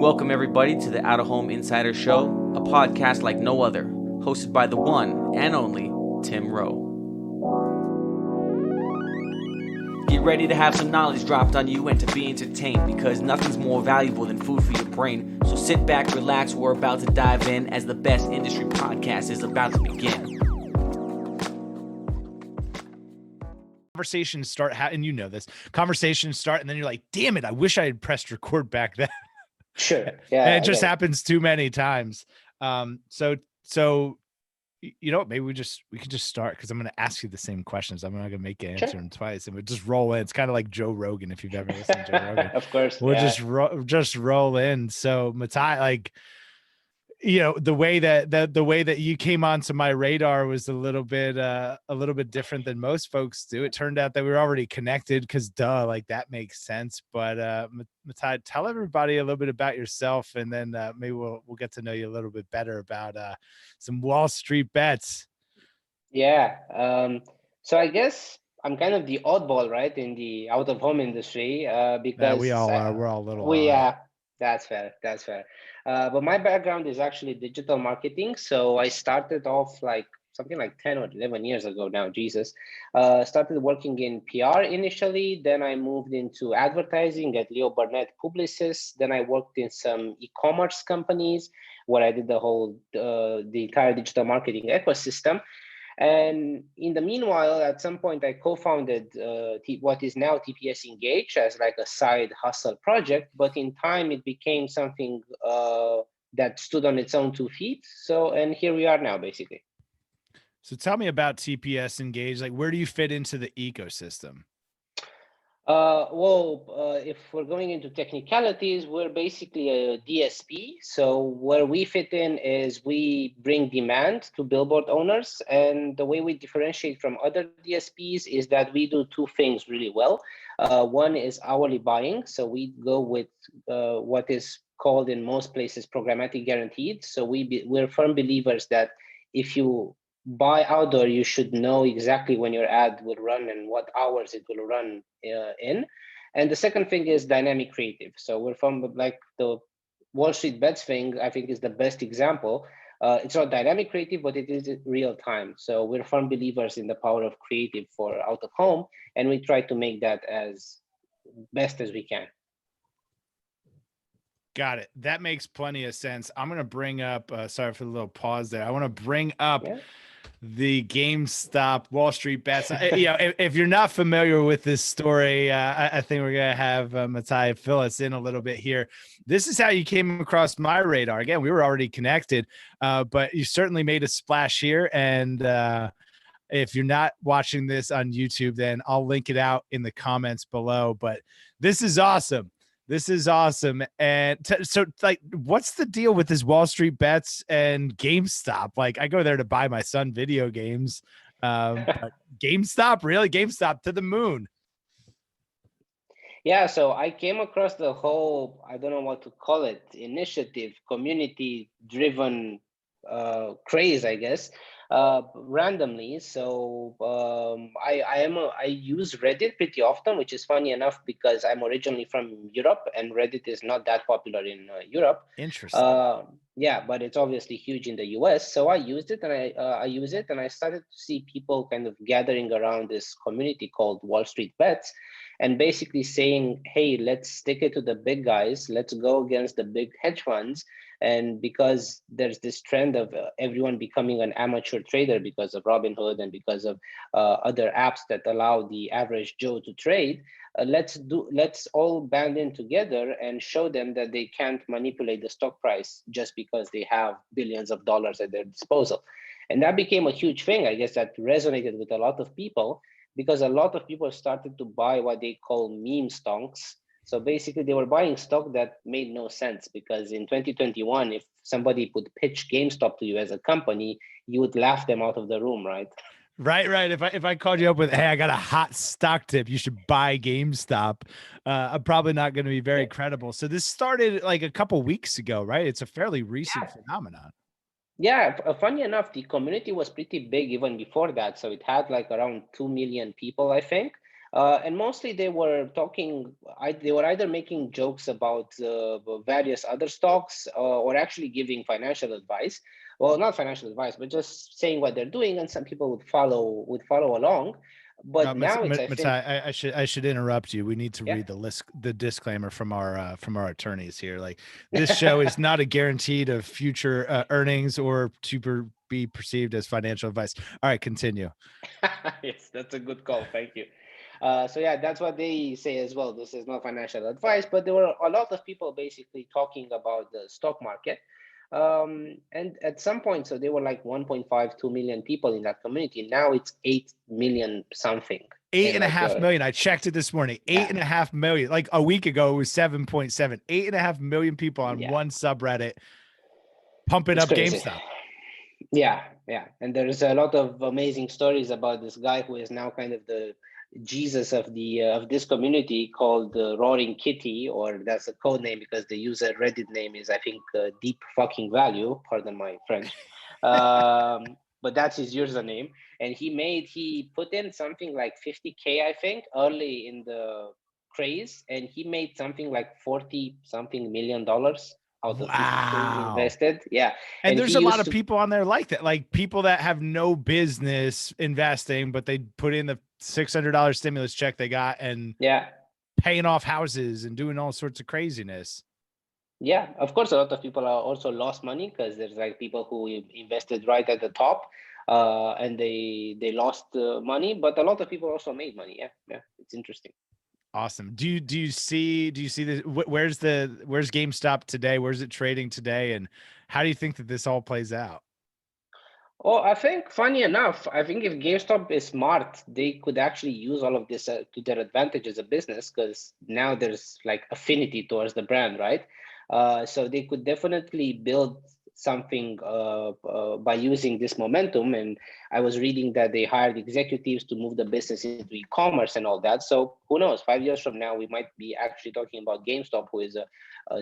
Welcome, everybody, to the Out of Home Insider Show, a podcast like no other, hosted by the one and only Tim Rowe. Get ready to have some knowledge dropped on you and to be entertained, because nothing's more valuable than food for your brain. So sit back, relax, we're about to dive in as the best industry podcast is about to begin. Conversations start, and you know this, conversations start, and then you're like, damn it, I wish I had pressed record back then. Sure. Yeah. And it just happens too many times. So you know what, maybe we could just start, because I'm going to ask you the same questions. I'm not going to make you answer them twice, and we just roll in. It's kind of like Joe Rogan, if you've ever listened to Joe Rogan. Of course. We'll just roll in. So Matai, like, you know, the way that you came onto my radar was a little bit different than most folks do. It turned out that we were already connected, because like that makes sense. But Matai, tell everybody a little bit about yourself, and then maybe we'll get to know you a little bit better about some Wall Street bets. Yeah. So I guess I'm kind of the oddball, right, in the out of home industry, because we all are. We're all a little. That's fair. But my background is actually digital marketing. So I started off like something like 10 or 11 years ago now, Jesus. Started working in PR initially. Then I moved into advertising at Leo Burnett Publicis. Then I worked in some e-commerce companies where I did the entire digital marketing ecosystem. And in the meanwhile, at some point, I co-founded what is now TPS Engage as like a side hustle project. But in time, it became something that stood on its own 2 feet. So, and here we are now, basically. So tell me about TPS Engage. Like, where do you fit into the ecosystem? If we're going into technicalities, we're basically a DSP. So where we fit in is we bring demand to billboard owners. And the way we differentiate from other DSPs is that we do 2 things really well. One is hourly buying. So we go with what is called in most places programmatic guaranteed. So we're firm believers that if you buy outdoor, you should know exactly when your ad will run and what hours it will run in. And the second thing is dynamic creative. So we're from like the Wall Street Bets thing, I think is the best example. It's not dynamic creative, but it is real time. So we're firm believers in the power of creative for out of home, and we try to make that as best as we can. Got it. That makes plenty of sense. I'm going to bring up, sorry for the little pause there. I want to bring up the GameStop Wall Street Bets. If you're not familiar with this story, I think we're going to have Matai fill us in a little bit here. This is how you came across my radar. Again, we were already connected, but you certainly made a splash here. And if you're not watching this on YouTube, then I'll link it out in the comments below. But this is awesome. And so like, what's the deal with this Wall Street Bets and GameStop? Like, I go there to buy my son video games. But GameStop, really? GameStop to the moon. Yeah, so I came across the whole, I don't know what to call it, initiative, community-driven craze, I guess, randomly. So I use Reddit pretty often, which is funny enough because I'm originally from Europe and Reddit is not that popular in Europe. Interesting. Yeah, but it's obviously huge in the US. So I used it and I use it, and I started to see people kind of gathering around this community called Wall Street Bets, and basically saying, hey, let's stick it to the big guys. Let's go against the big hedge funds. And because there's this trend of everyone becoming an amateur trader because of Robinhood and because of other apps that allow the average Joe to trade, let's all band in together and show them that they can't manipulate the stock price just because they have billions of dollars at their disposal. And that became a huge thing, I guess, that resonated with a lot of people, because a lot of people started to buy what they call meme stocks. So basically, they were buying stock that made no sense, because in 2021, if somebody would pitch GameStop to you as a company, you would laugh them out of the room, right? Right. If I called you up with, hey, I got a hot stock tip, you should buy GameStop, I'm probably not going to be very credible. So this started like a couple weeks ago, right? It's a fairly recent phenomenon. Yeah, funny enough, the community was pretty big even before that. So it had like around 2 million people, I think. And mostly they were talking, they were either making jokes about various other stocks or actually giving financial advice. Well, not financial advice, but just saying what they're doing, and some people would follow along. But now it's, I think, Matai, I should interrupt you. We need to yeah. read the disclaimer from our attorneys here. Like, this show is not a guaranteed of future earnings or to be perceived as financial advice. All right, continue. Yes, that's a good call. Thank you. So yeah, that's what they say as well. This is not financial advice, but there were a lot of people basically talking about the stock market. And at some point, so there were like 1.5, 2 million people in that community. Now it's 8 million something. Eight and a half million. I checked it this morning. Eight and a half million. Like a week ago, it was 7.7. 8.5 million people on one subreddit pumping up GameStop. Yeah. And there's a lot of amazing stories about this guy who is now kind of the Jesus of the of this community, called Roaring Kitty, or that's a code name because the user Reddit name is, I think, Deep Fucking Value. Pardon my French. But that's his username, and he put in something like 50K, I think, early in the craze, and he made something like 40 something million dollars out of 50K invested. Yeah. And there's a lot of people on there like that, like people that have no business investing, but they put in the $600 stimulus check they got and paying off houses and doing all sorts of craziness. Yeah, of course, a lot of people are also lost money because there's like people who invested right at the top and they lost money, but a lot of people also made money. Yeah, it's interesting. Awesome. Do you see this? Where's GameStop today? Where's it trading today? And how do you think that this all plays out? Well, I think, funny enough, I think if GameStop is smart, they could actually use all of this to their advantage as a business, because now there's like affinity towards the brand, right? So they could definitely build something by using this momentum. And I was reading that they hired executives to move the business into e-commerce and all that. So who knows, 5 years from now, we might be actually talking about GameStop, who is a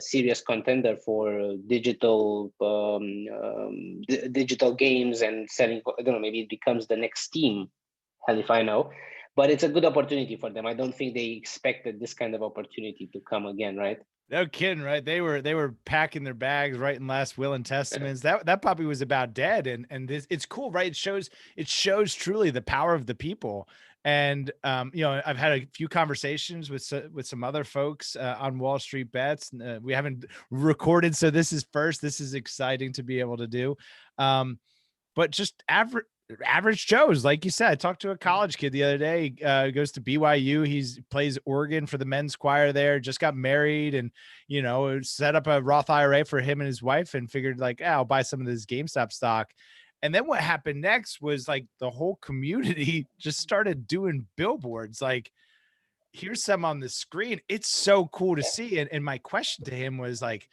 serious contender for digital digital games and selling. I don't know, maybe it becomes the next Steam. Hell if I know. But it's a good opportunity for them. I don't think they expected this kind of opportunity to come again, right? No kidding, right? They were packing their bags, writing last will and testaments. That puppy was about dead, and this, it's cool, right? It shows truly the power of the people. And I've had a few conversations with some other folks on Wall Street Bets. We haven't recorded, so this is first. This is exciting to be able to do. But just average Joes, like you said. I talked to a college kid the other day, goes to BYU. He plays Oregon for the men's choir there, just got married, and, set up a Roth IRA for him and his wife, and figured like, I'll buy some of this GameStop stock. And then what happened next was like the whole community just started doing billboards. Like, here's some on the screen. It's so cool to see. And my question to him was like,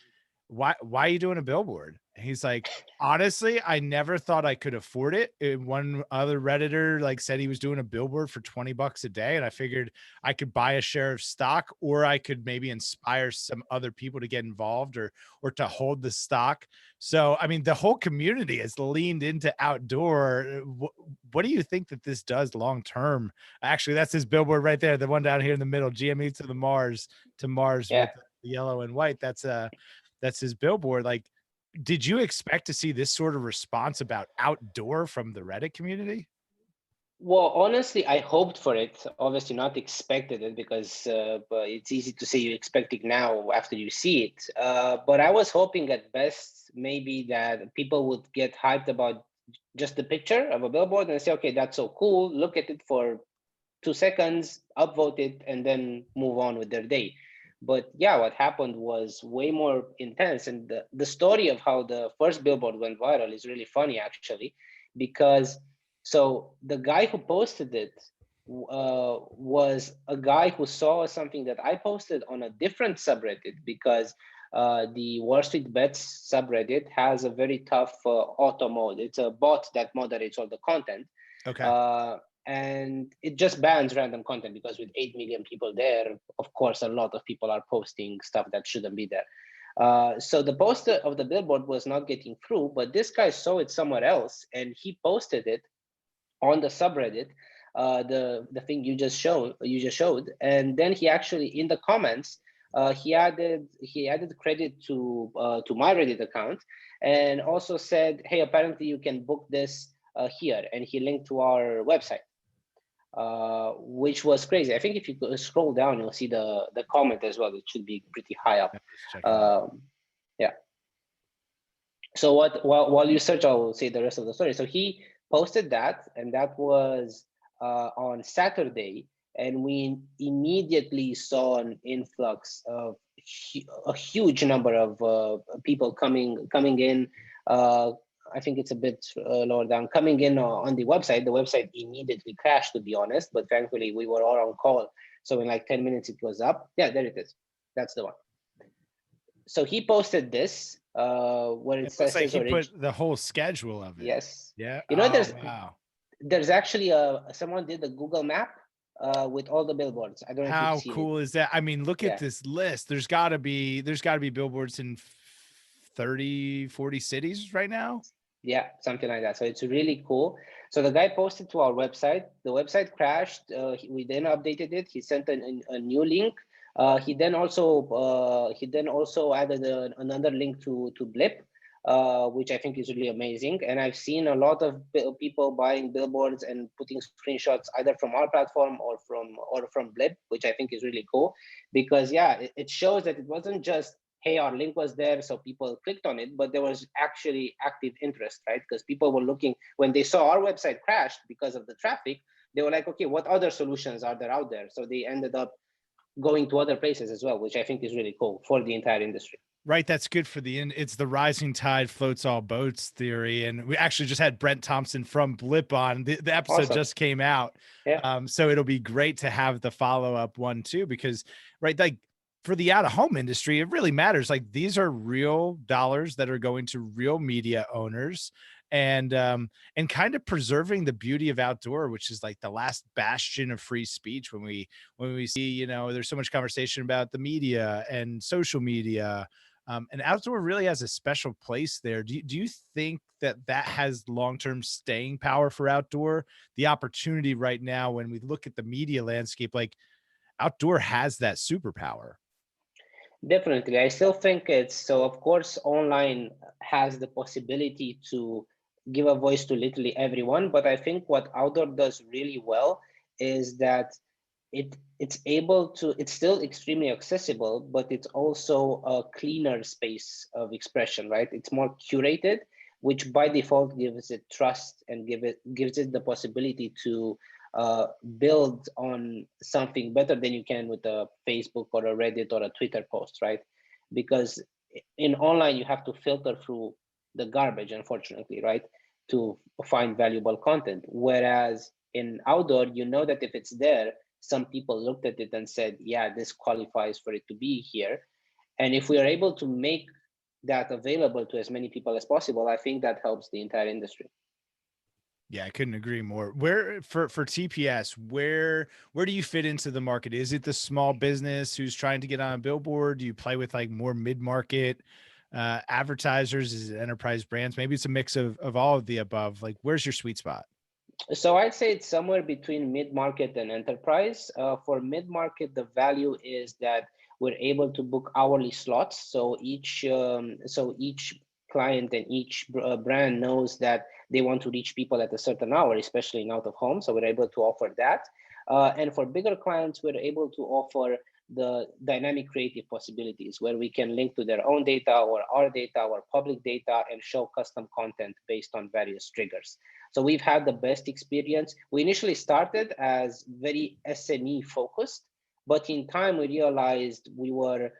why are you doing a billboard? And he's like, honestly, I never thought I could afford it. One other Redditor like said he was doing a billboard for $20 a day. And I figured I could buy a share of stock, or I could maybe inspire some other people to get involved or to hold the stock. So, I mean, the whole community has leaned into outdoor. What do you think that this does long-term? Actually, that's his billboard right there. The one down here in the middle, GME to Mars with the yellow and white. That's his billboard. Like, did you expect to see this sort of response about outdoor from the Reddit community? Well, honestly, I hoped for it. Obviously, not expected it, because but it's easy to say you expect it now after you see it. But I was hoping at best maybe that people would get hyped about just the picture of a billboard and say, okay, that's so cool. Look at it for 2 seconds, upvote it, and then move on with their day. But yeah, what happened was way more intense. And the story of how the first billboard went viral is really funny, actually, because so the guy who posted it was a guy who saw something that I posted on a different subreddit, because the Wall Street Bets subreddit has a very tough auto mode. It's a bot that moderates all the content. Okay. And it just bans random content, because with 8 million people there, of course, a lot of people are posting stuff that shouldn't be there. So the poster of the billboard was not getting through, but this guy saw it somewhere else, and he posted it on the subreddit. the thing you just showed, and then he actually in the comments he added credit to my Reddit account, and also said, hey, apparently you can book this here, and he linked to our website, which was crazy. I think if you scroll down, you'll see the comment as well. It should be pretty high up. Yeah. So while you search, I'll say the rest of the story. So he posted that, and that was on Saturday, and we immediately saw an influx of a huge number of people coming in. I think it's a bit lower down, coming in on the website. The website immediately crashed, to be honest, but thankfully we were all on call. So in like 10 minutes, it was up. Yeah, there it is. That's the one. So he posted this where it says like he put the whole schedule of it. Yes. Yeah. You know, there's actually someone did a Google map with all the billboards. I don't know. How cool is that? I mean, look at this list. There's got to be billboards in 30, 40 cities right now. Yeah, something like that. So it's really cool. So the guy posted to our website. The website crashed. We then updated it. He sent a new link. He then also added another link to Blip, which I think is really amazing. And I've seen a lot of people buying billboards and putting screenshots either from our platform or from Blip, which I think is really cool, because it shows that it wasn't just, hey, our link was there, so people clicked on it, but there was actually active interest, right? Because people were looking, when they saw our website crashed because of the traffic, they were like, okay, what other solutions are there out there? So they ended up going to other places as well, which I think is really cool for the entire industry. Right. That's good for it's the rising tide floats all boats theory. And we actually just had Brent Thompson from Blip on. The episode awesome. Just came out. Yeah. So it'll be great to have the follow-up one too, because like for the out-of-home industry, it really matters. Like these are real dollars that are going to real media owners, and kind of preserving the beauty of outdoor, which is like the last bastion of free speech. When we see, there's so much conversation about the media and social media, and outdoor really has a special place there. Do you think that has long-term staying power for outdoor? The opportunity right now, when we look at the media landscape, like outdoor has that superpower. Definitely. I still think so. Of course, online has the possibility to give a voice to literally everyone. But I think what outdoor does really well is that it's still extremely accessible, but it's also a cleaner space of expression, right? It's more curated, which by default gives it trust and gives it the possibility to build on something better than you can with a Facebook or a Reddit or a Twitter post, right? Because in online, you have to filter through the garbage, unfortunately, right, to find valuable content. Whereas in outdoor, you know that if it's there, some people looked at it and said, yeah, this qualifies for it to be here. And if we are able to make that available to as many people as possible, I think that helps the entire industry. Yeah, I couldn't agree more. Where for TPS, where do you fit into the market? Is it the small business who's trying to get on a billboard? Do you play with like more mid-market advertisers? Is it enterprise brands? Maybe it's a mix of all of the above. Like, where's your sweet spot? So I'd say it's somewhere between mid-market and enterprise. For mid-market, the value is that we're able to book hourly slots. So each client and each brand knows that they want to reach people at a certain hour, especially in out of home. So we're able to offer that. And for bigger clients, we're able to offer the dynamic creative possibilities where we can link to their own data or our data or public data and show custom content based on various triggers. So we've had the best experience. We initially started as very SME focused, but in time we realized we were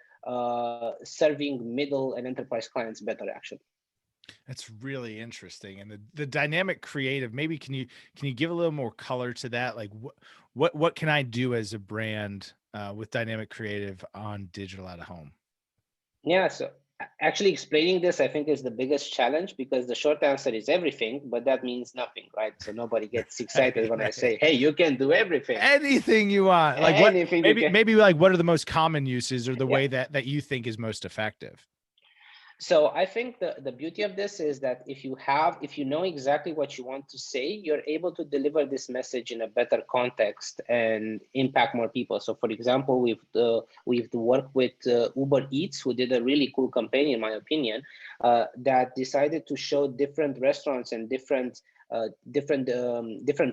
serving middle and enterprise clients better, actually. That's really interesting. And the dynamic creative, maybe can you give a little more color to that? Like what can I do as a brand with dynamic creative on digital out of home? Yeah, so actually explaining this, I think, is the biggest challenge, because the short answer is everything, but that means nothing, right? So nobody gets excited when I say, hey, you can do everything. Anything you want. Like maybe like what are the most common uses or the way that you think is most effective? So I think the beauty of this is that if you know exactly what you want to say, you're able to deliver this message in a better context and impact more people. So for example, we've worked with Uber Eats, who did a really cool campaign, in my opinion, that decided to show different restaurants and different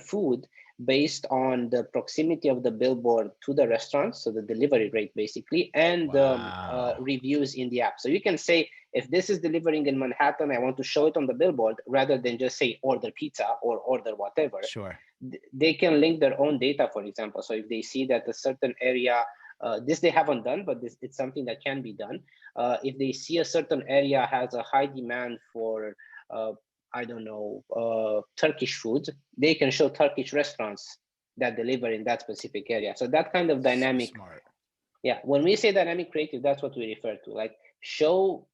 food based on the proximity of the billboard to the restaurants, so the delivery rate basically, and Wow. reviews in the app. So you can say, if this is delivering in Manhattan, I want to show it on the billboard rather than just say order pizza or order whatever. Sure. They can link their own data, for example. So if they see that a certain area, this they haven't done, but it's something that can be done. If they see a certain area has a high demand for, I don't know, Turkish food, they can show Turkish restaurants that deliver in that specific area. So that kind of dynamic. So smart. Yeah, when we say dynamic creative, that's what we refer to. Like, show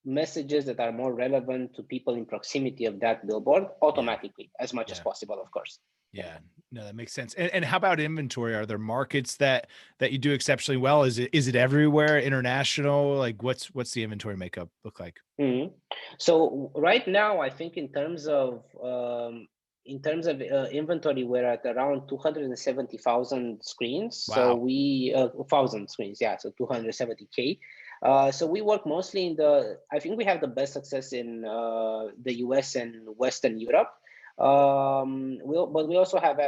messages that are more relevant to people in proximity of that billboard automatically, as much as possible, of course. Yeah, no, that makes sense. And how about inventory? Are there markets that you do exceptionally well? Is it everywhere, international? Like what's the inventory makeup look like? Mm-hmm. So right now, I think in terms of inventory, we're at around 270,000 screens. Wow. So we 1,000 screens, yeah. So 270K. So we work mostly I think we have the best success in the US and Western Europe. But we also have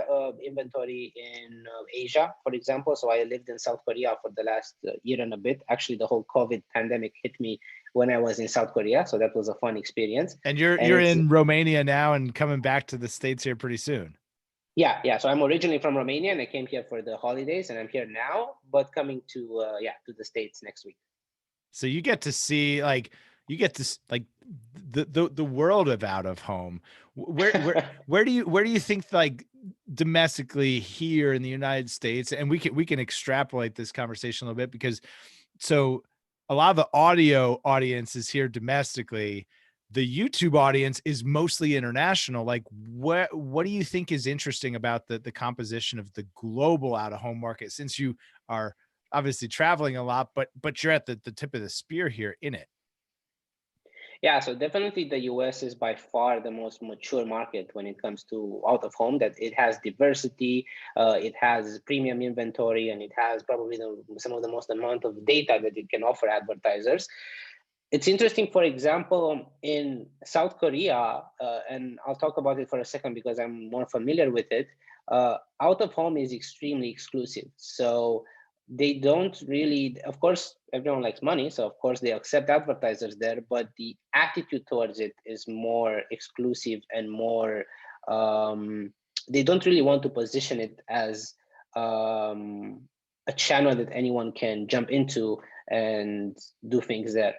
inventory in Asia, for example. So I lived in South Korea for the last year and a bit. Actually, the whole COVID pandemic hit me when I was in South Korea, so that was a fun experience. And you're in Romania now and coming back to the States here pretty soon. Yeah. So I'm originally from Romania and I came here for the holidays, and I'm here now, but coming to the States next week. So you get to see the world of out of home. Where do you think, like, domestically here in the United States, and we can extrapolate this conversation a little bit, because so a lot of the audio audience is here domestically. The YouTube audience is mostly international. Like what do you think is interesting about the composition of the global out of home market, since you are obviously traveling a lot, but you're at the tip of the spear here in it? Yeah, so definitely the US is by far the most mature market when it comes to out of home, that it has diversity, it has premium inventory, and it has probably some of the most amount of data that it can offer advertisers. It's interesting, for example, in South Korea, and I'll talk about it for a second because I'm more familiar with it, out of home is extremely exclusive. So they don't really, of course, everyone likes money, so of course they accept advertisers there, but the attitude towards it is more exclusive and more, they don't really want to position it as a channel that anyone can jump into and do things there.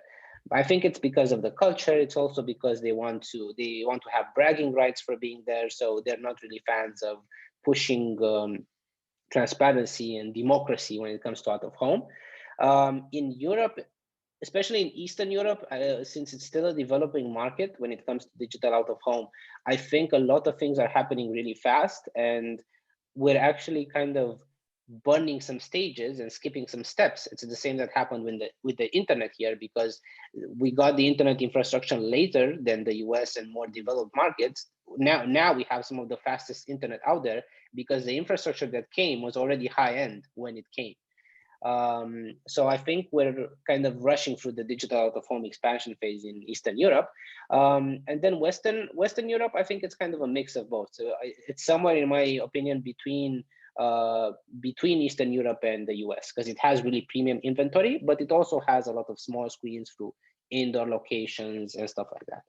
I think it's because of the culture. It's also because they want to have bragging rights for being there, so they're not really fans of pushing transparency and democracy when it comes to out of home. In Europe, especially in Eastern Europe, since it's still a developing market when it comes to digital out of home, I think a lot of things are happening really fast, and we're actually kind of burning some stages and skipping some steps. It's the same that happened with the internet here, because we got the internet infrastructure later than the US and more developed markets. Now we have some of the fastest internet out there because the infrastructure that came was already high end when it came. So I think we're kind of rushing through the digital out of home expansion phase in Eastern Europe. And then Western Europe, I think it's kind of a mix of both. So it's somewhere, in my opinion, between Eastern Europe and the US, because it has really premium inventory, but it also has a lot of small screens through indoor locations and stuff like that.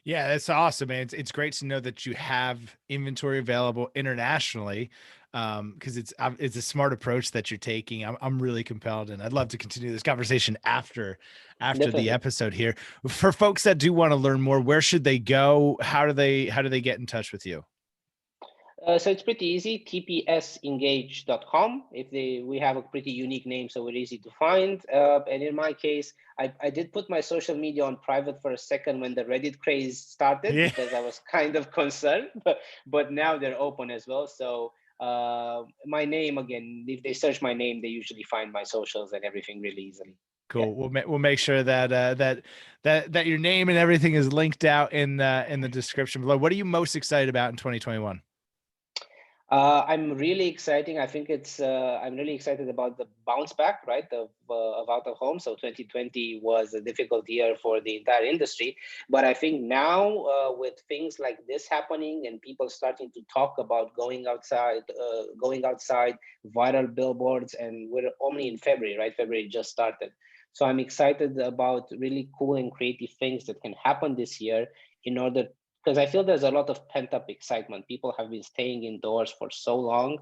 Yeah, that's awesome, man. It's great to know that you have inventory available internationally, because it's a smart approach that you're taking. I'm really compelled, and I'd love to continue this conversation after Definitely. the episode here. For folks that do want to learn more, where should they go? How do they get in touch with you? So it's pretty easy, tpsengage.com. We have a pretty unique name, so we're easy to find. And in my case, I did put my social media on private for a second when the Reddit craze started, because I was kind of concerned, but now they're open as well. So my name, again, if they search my name, they usually find my socials and everything really easily. Cool. We'll make sure that that your name and everything is linked out in the description below. What are you most excited about in 2021? I'm really exciting. I think I'm really excited about the bounce back, right, of out of home. So 2020 was a difficult year for the entire industry, but I think now with things like this happening and people starting to talk about going outside, viral billboards, and we're only in February, right? February just started. So I'm excited about really cool and creative things that can happen this year in order, because I feel there's a lot of pent up excitement. People have been staying indoors for so long,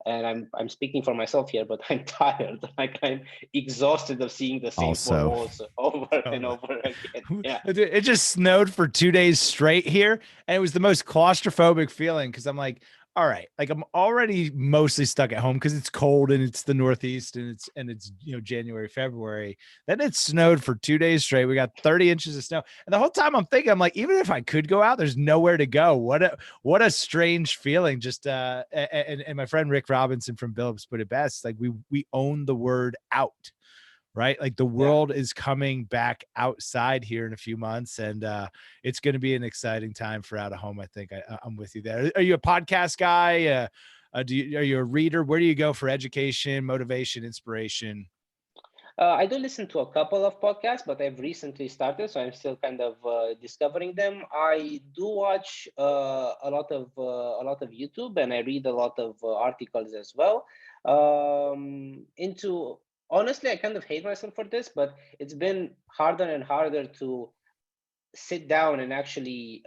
and I'm speaking for myself here, but I'm tired. Like I'm exhausted of seeing the same four walls over and over again. Yeah, it just snowed for 2 days straight here, and it was the most claustrophobic feeling because I'm like, all right, like I'm already mostly stuck at home because it's cold and it's the Northeast and it's January, February. Then it snowed for 2 days straight. We got 30 inches of snow, and the whole time I'm thinking, I'm like, even if I could go out, there's nowhere to go. What a strange feeling. Just and my friend Rick Robinson from Billups put it best. Like we own the word out. Right, like the world is coming back outside here in a few months, and it's going to be an exciting time for out of home. I think I'm with you there. Are you a podcast guy? Are you a reader? Where do you go for education, motivation, inspiration? I do listen to a couple of podcasts, but I've recently started, so I'm still kind of discovering them. I do watch a lot of YouTube, and I read a lot of articles as well. Honestly, I kind of hate myself for this, but it's been harder and harder to sit down and actually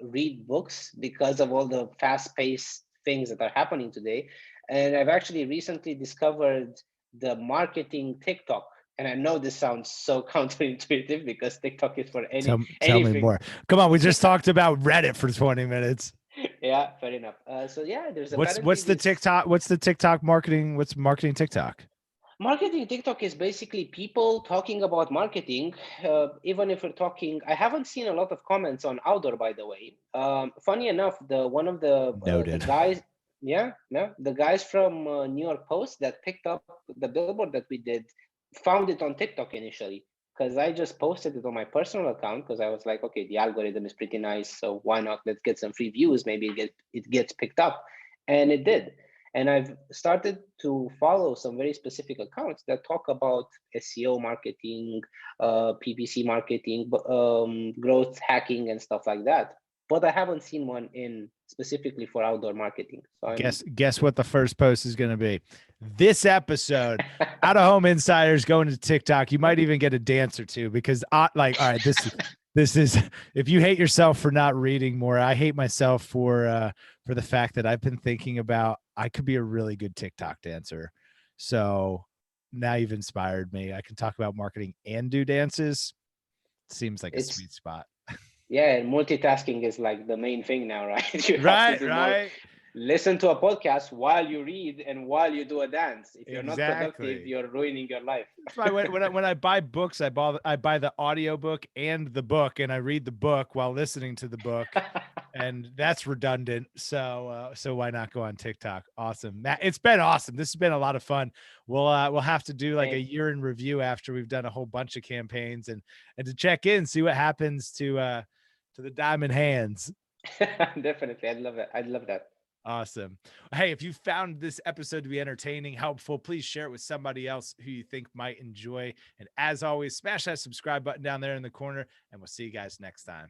read books because of all the fast-paced things that are happening today. And I've actually recently discovered the marketing TikTok. And I know this sounds so counterintuitive because TikTok is for anything. Tell me more. Come on, we just talked about Reddit for 20 minutes. Yeah, fair enough. So yeah, there's what's the TikTok? What's the TikTok marketing? What's marketing TikTok? Marketing TikTok is basically people talking about marketing. Even if we're talking, I haven't seen a lot of comments on outdoor, by the way. Funny enough, the guys, the guys from New York Post that picked up the billboard that we did found it on TikTok initially, because I just posted it on my personal account because I was like, okay, the algorithm is pretty nice, so why not? Let's get some free views. Maybe it gets picked up, and it did. And I've started to follow some very specific accounts that talk about SEO marketing, PPC marketing, growth hacking, and stuff like that. But I haven't seen one in specifically for outdoor marketing. So guess what the first post is going to be? This episode, Out of Home Insiders going to TikTok. You might even get a dance or two because all right, this is if you hate yourself for not reading more, I hate myself for the fact that I've been thinking about I could be a really good TikTok dancer. So now you've inspired me. I can talk about marketing and do dances. Seems like a sweet spot. Yeah, and multitasking is like the main thing now, right? You have to do listen to a podcast while you read and while you do a dance. If you're not productive, you're ruining your life. when I buy books, I buy the audio book and the book, and I read the book while listening to the book, and that's redundant. So why not go on TikTok? Awesome, Matt. It's been awesome. This has been a lot of fun. We'll have to do like a year in review after we've done a whole bunch of campaigns and to check in, see what happens to the Diamond Hands. Definitely, I'd love it. I'd love that. Awesome. Hey, if you found this episode to be entertaining, helpful, please share it with somebody else who you think might enjoy. And as always, smash that subscribe button down there in the corner, and we'll see you guys next time.